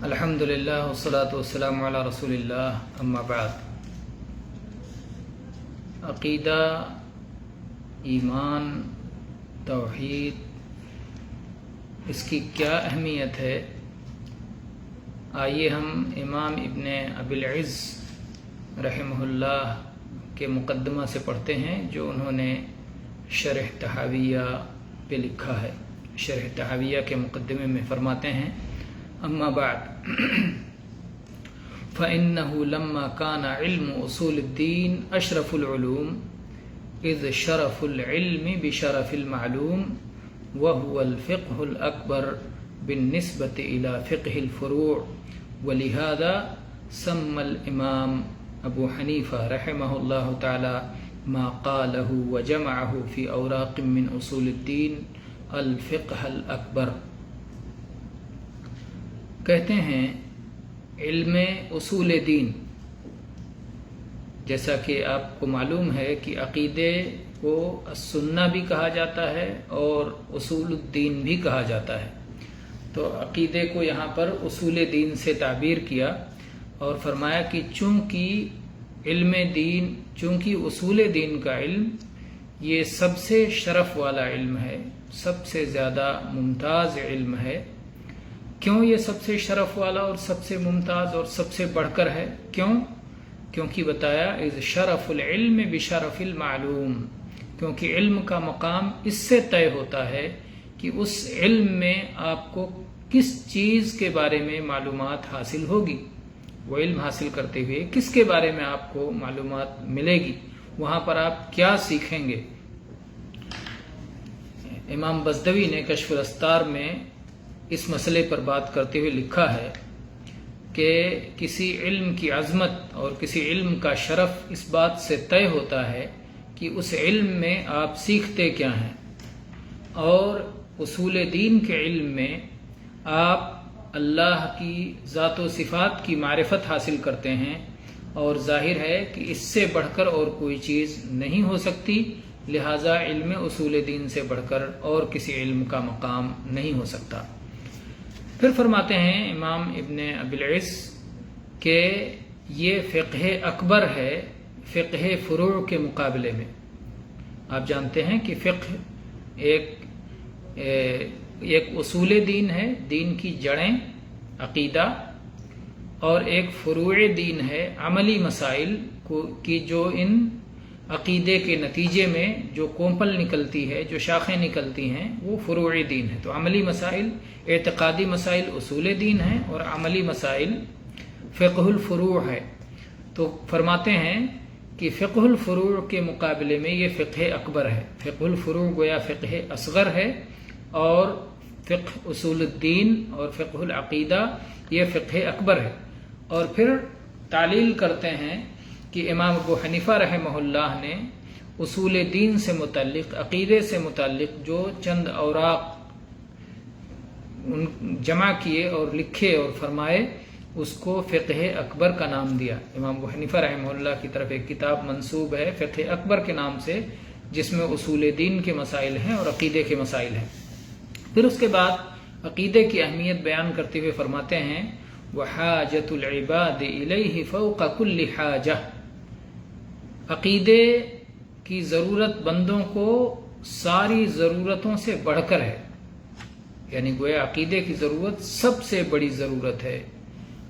الحمدللہ والصلاة والسلام علی رسول اللہ اما بعد۔ عقیدہ، ایمان، توحید، اس کی کیا اہمیت ہے؟ آئیے ہم امام ابن ابی العز رحمہ اللہ کے مقدمہ سے پڑھتے ہیں جو انہوں نے شرح طحاویہ پہ لکھا ہے۔ شرح طحاویہ کے مقدمے میں فرماتے ہیں: اما بعد فإنه لما كان علم اصول الدین اشرف العلوم اذ شرف العلم بشرف المعلوم وهو الفقه الأكبر بالنسبة إلى فقه الفروع، ولهذا سمى الإمام أبو حنيفة رحمه الله تعالى ما قاله وجمعه في أوراق من أصول الدين الفقه الأكبر۔ کہتے ہیں علم اصول دین، جیسا کہ آپ کو معلوم ہے کہ عقیدے کو السنہ بھی کہا جاتا ہے اور اصول الدین بھی کہا جاتا ہے، تو عقیدے کو یہاں پر اصول دین سے تعبیر کیا اور فرمایا کہ چونکہ اصول دین کا علم یہ سب سے شرف والا علم ہے، سب سے زیادہ ممتاز علم ہے۔ کیوں یہ سب سے شرف والا اور سب سے ممتاز اور سب سے بڑھ کر ہے؟ کیونکہ بتایا اذ شرف العلم بشرف المعلوم، کیونکہ علم کا مقام اس سے طے ہوتا ہے کہ اس علم میں آپ کو کس چیز کے بارے میں معلومات حاصل ہوگی، وہ علم حاصل کرتے ہوئے کس کے بارے میں آپ کو معلومات ملے گی، وہاں پر آپ کیا سیکھیں گے۔ امام بزدوی نے کشف الاستار میں اس مسئلے پر بات کرتے ہوئے لکھا ہے کہ کسی علم کی عظمت اور کسی علم کا شرف اس بات سے طے ہوتا ہے کہ اس علم میں آپ سیکھتے کیا ہیں، اور اصول دین کے علم میں آپ اللہ کی ذات و صفات کی معرفت حاصل کرتے ہیں، اور ظاہر ہے کہ اس سے بڑھ کر اور کوئی چیز نہیں ہو سکتی، لہٰذا علم اصول دین سے بڑھ کر اور کسی علم کا مقام نہیں ہو سکتا۔ پھر فرماتے ہیں امام ابن ابی العز کہ یہ فقہ اکبر ہے فقہ فروع کے مقابلے میں۔ آپ جانتے ہیں کہ فقہ ایک اصول دین ہے، دین کی جڑیں عقیدہ، اور ایک فروع دین ہے عملی مسائل کی جو ان عقیدے کے نتیجے میں جو کومپل نکلتی ہے، جو شاخیں نکلتی ہیں، وہ فروع دین ہے۔ تو عملی مسائل، اعتقادی مسائل اصول دین ہیں اور عملی مسائل فقہ الفروع ہے۔ تو فرماتے ہیں کہ فقہ الفروع کے مقابلے میں یہ فقہ اکبر ہے۔ فقہ الفروع گویا فقہ اصغر ہے، اور فقہ اصول الدین اور فقہ العقیدہ یہ فقہ اکبر ہے۔ اور پھر تعلیل کرتے ہیں کہ امام ابو حنیفہ رحمہ اللہ نے اصول دین سے متعلق، عقیدے سے متعلق جو چند اوراق جمع کیے اور لکھے اور فرمائے، اس کو فقہ اکبر کا نام دیا۔ امام ابو حنیفہ رحمہ اللہ کی طرف ایک کتاب منسوب ہے فقہ اکبر کے نام سے، جس میں اصول دین کے مسائل ہیں اور عقیدے کے مسائل ہیں۔ پھر اس کے بعد عقیدے کی اہمیت بیان کرتے ہوئے فرماتے ہیں وَحَاجَةُ الْعِبَادِ إِلَيْهِ فَوْقَ كُلِّ حَاجَةٍ، عقیدے کی ضرورت بندوں کو ساری ضرورتوں سے بڑھ کر ہے، یعنی گویا عقیدے کی ضرورت سب سے بڑی ضرورت ہے،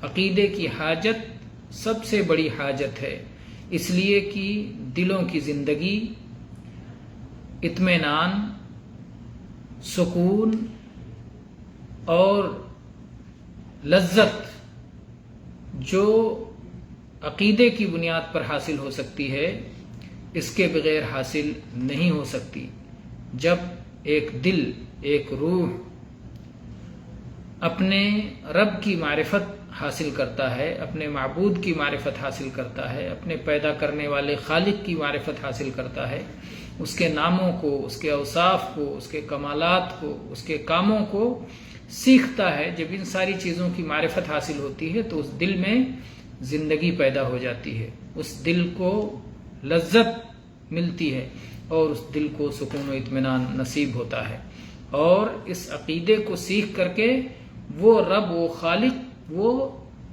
عقیدے کی حاجت سب سے بڑی حاجت ہے، اس لیے کہ دلوں کی زندگی، اطمینان، سکون اور لذت جو عقیدے کی بنیاد پر حاصل ہو سکتی ہے، اس کے بغیر حاصل نہیں ہو سکتی۔ جب ایک دل، ایک روح اپنے رب کی معرفت حاصل کرتا ہے، اپنے معبود کی معرفت حاصل کرتا ہے، اپنے پیدا کرنے والے خالق کی معرفت حاصل کرتا ہے، اس کے ناموں کو، اس کے اوصاف کو، اس کے کمالات کو، اس کے کاموں کو سیکھتا ہے، جب ان ساری چیزوں کی معرفت حاصل ہوتی ہے تو اس دل میں زندگی پیدا ہو جاتی ہے، اس دل کو لذت ملتی ہے اور اس دل کو سکون و اطمینان نصیب ہوتا ہے، اور اس عقیدے کو سیکھ کر کے وہ رب، وہ خالق، وہ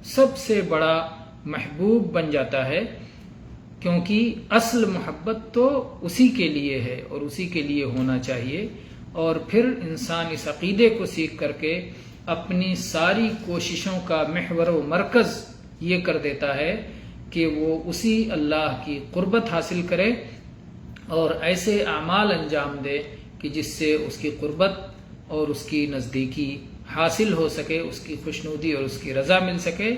سب سے بڑا محبوب بن جاتا ہے، کیونکہ اصل محبت تو اسی کے لیے ہے اور اسی کے لیے ہونا چاہیے، اور پھر انسان اس عقیدے کو سیکھ کر کے اپنی ساری کوششوں کا محور و مرکز یہ کر دیتا ہے کہ وہ اسی اللہ کی قربت حاصل کرے اور ایسے اعمال انجام دے کہ جس سے اس کی قربت اور اس کی نزدیکی حاصل ہو سکے، اس کی خوشنودی اور اس کی رضا مل سکے۔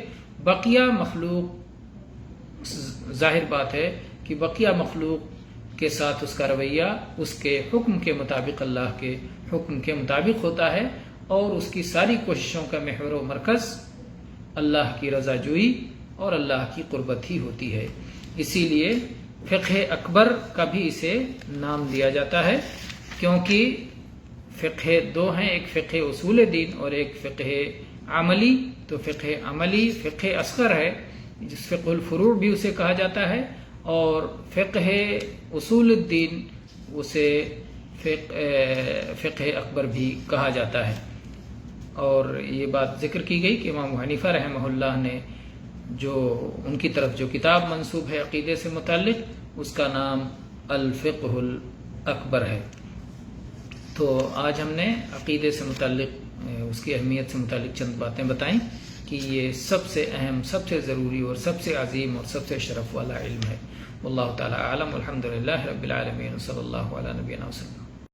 بقیہ مخلوق، ظاہر بات ہے کہ بقیہ مخلوق کے ساتھ اس کا رویہ اس کے حکم کے مطابق، اللہ کے حکم کے مطابق ہوتا ہے، اور اس کی ساری کوششوں کا محور و مرکز اللہ کی رضا جوئی اور اللہ کی قربت ہی ہوتی ہے۔ اسی لیے فقہ اکبر کا بھی اسے نام دیا جاتا ہے، کیونکہ فقہ دو ہیں، ایک فقہ اصول دین اور ایک فقہ عملی۔ تو فقہ عملی فقہ اصغر ہے، جس فقہ الفروع بھی اسے کہا جاتا ہے، اور فقہ اصول الدین اسے فقہ اکبر بھی کہا جاتا ہے۔ اور یہ بات ذکر کی گئی کہ امام حنیفہ رحمہ اللہ نے جو ان کی طرف جو کتاب منسوب ہے عقیدے سے متعلق، اس کا نام الفقہ الاکبر ہے۔ تو آج ہم نے عقیدے سے متعلق اس کی اہمیت سے متعلق چند باتیں بتائیں کہ یہ سب سے اہم، سب سے ضروری اور سب سے عظیم اور سب سے شرف والا علم ہے۔ واللہ تعالی اعلم، والحمد للہ رب العالمین، صلی اللہ علیہ نبینا وسلم۔